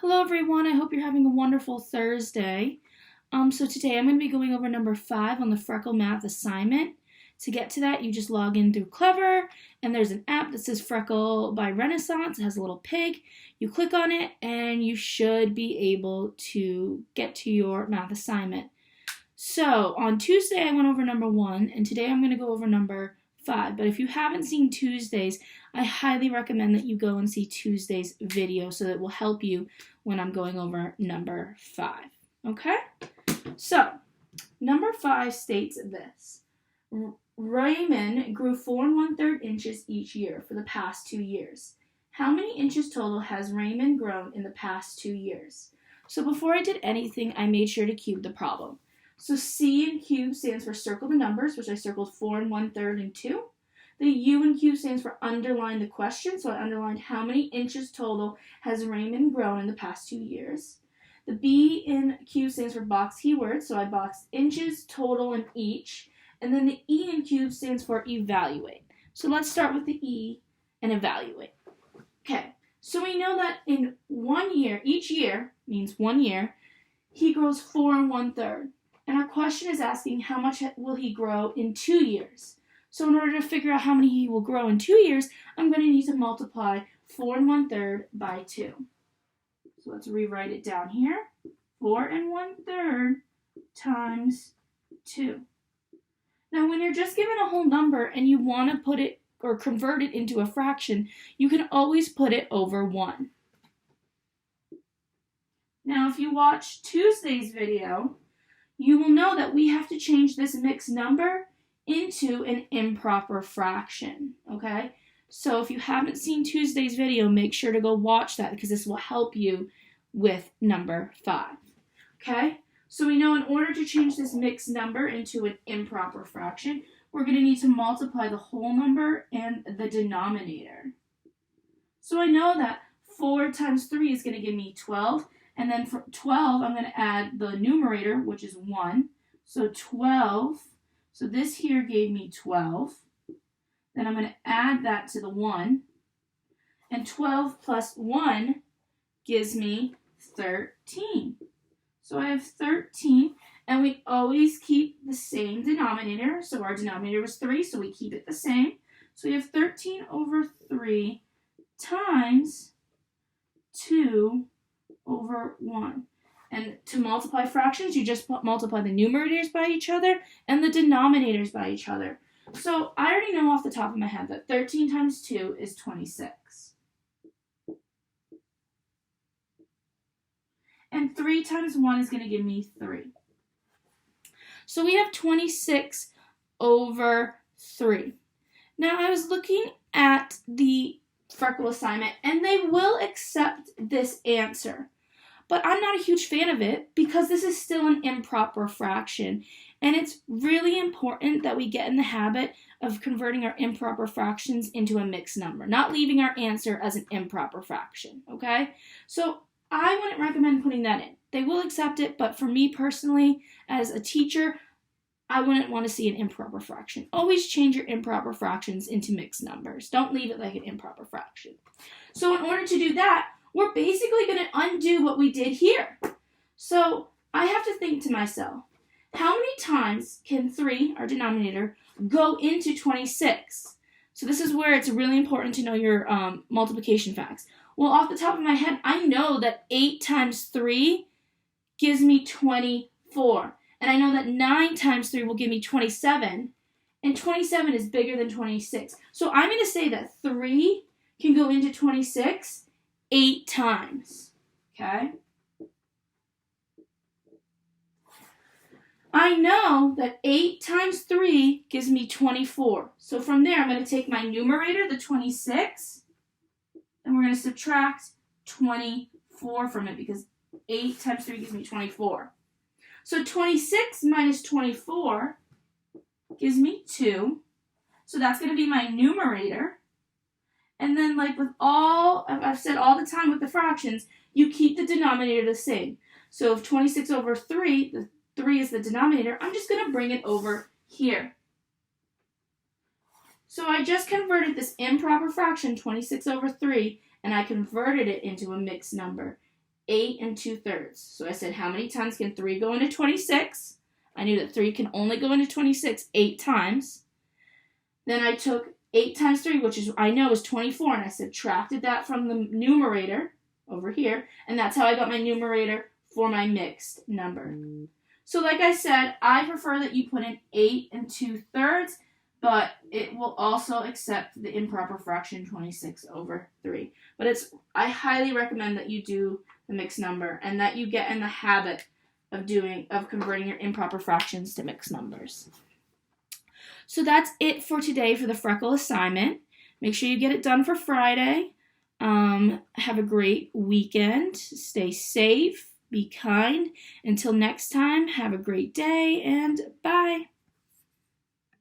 Hello everyone, I hope you're having a wonderful Thursday. So today I'm going to be going over number 5 on the Freckle math assignment. To get to that, you just log in through Clever, and there's an app that says Freckle by Renaissance. It has a little pig. You click on it, and you should be able to get to your math assignment. So on Tuesday, I went over number 1, and today I'm going to go over number 5. But if you haven't seen Tuesdays, I highly recommend that you go and see Tuesday's video so that it will help you when I'm going over number 5. Okay? So, number 5 states this. Raymond grew 4 1/3 inches each year for the past 2 years. How many inches total has Raymond grown in the past 2 years? So before I did anything, I made sure to cube the problem. So C in cube stands for circle the numbers, which I circled 4 1/3 and 2. The U in cube stands for underline the question, so I underlined how many inches total has Raymond grown in the past 2 years. The B in cube stands for box keywords, so I boxed inches total in each. And then the E in cube stands for evaluate. So let's start with the E and evaluate. Okay, so we know that in 1 year, each year means 1 year, he grows 4 1/3. And our question is asking how much will he grow in 2 years. So in order to figure out how many he will grow in 2 years, I'm going to need to multiply 4 1/3 by 2. So let's rewrite it down here. 4 1/3 times 2. Now when you're just given a whole number and you want to put it or convert it into a fraction, you can always put it over 1. Now if you watch Tuesday's video, you will know that we have to change this mixed number into an improper fraction, okay? So if you haven't seen Tuesday's video, make sure to go watch that because this will help you with number 5, okay? So we know in order to change this mixed number into an improper fraction, we're going to need to multiply the whole number and the denominator. So I know that 4 times 3 is going to give me 12. And then for 12, I'm going to add the numerator, which is 1. So 12. So this here gave me 12. Then I'm going to add that to the 1. And 12 plus 1 gives me 13. So I have 13. And we always keep the same denominator. So our denominator was 3, so we keep it the same. So we have 13 over 3 times 2 over 1. And to multiply fractions, you just multiply the numerators by each other and the denominators by each other. So I already know off the top of my head that 13 times 2 is 26. And 3 times 1 is going to give me 3. So we have 26 over 3. Now I was looking at the Freckle assignment, and they will accept this answer. But I'm not a huge fan of it because this is still an improper fraction. And it's really important that we get in the habit of converting our improper fractions into a mixed number, not leaving our answer as an improper fraction, okay? So I wouldn't recommend putting that in. They will accept it, but for me personally, as a teacher, I wouldn't want to see an improper fraction. Always change your improper fractions into mixed numbers. Don't leave it like an improper fraction. So in order to do that, we're basically going to undo what we did here. So I have to think to myself, how many times can 3, our denominator, go into 26? So this is where it's really important to know your multiplication facts. Well, off the top of my head, I know that 8 times 3 gives me 24. And I know that 9 times 3 will give me 27. And 27 is bigger than 26. So I'm going to say that 3 can go into 26 8 times. Okay? I know that 8 times 3 gives me 24. So from there, I'm going to take my numerator, the 26, and we're going to subtract 24 from it because 8 times 3 gives me 24. So 26 minus 24 gives me 2. So that's going to be my numerator. And then like with all, I've said all the time with the fractions, you keep the denominator the same. So if 26 over 3, the 3 is the denominator, I'm just going to bring it over here. So I just converted this improper fraction, 26 over 3, and I converted it into a mixed number. 8 2/3. So I said, how many times can 3 go into 26? I knew that 3 can only go into 26 8 times. Then I took 8 times 3, which is I know is 24, and I subtracted that from the numerator over here, and that's how I got my numerator for my mixed number. So like I said, I prefer that you put in 8 2/3, but it will also accept the improper fraction 26/3. But I highly recommend that you do the mixed number and that you get in the habit of converting your improper fractions to mixed numbers. So that's it for today for the Freckle assignment. Make sure you get it done for Friday. Have a great weekend. Stay safe. Be kind. Until next time, have a great day and bye.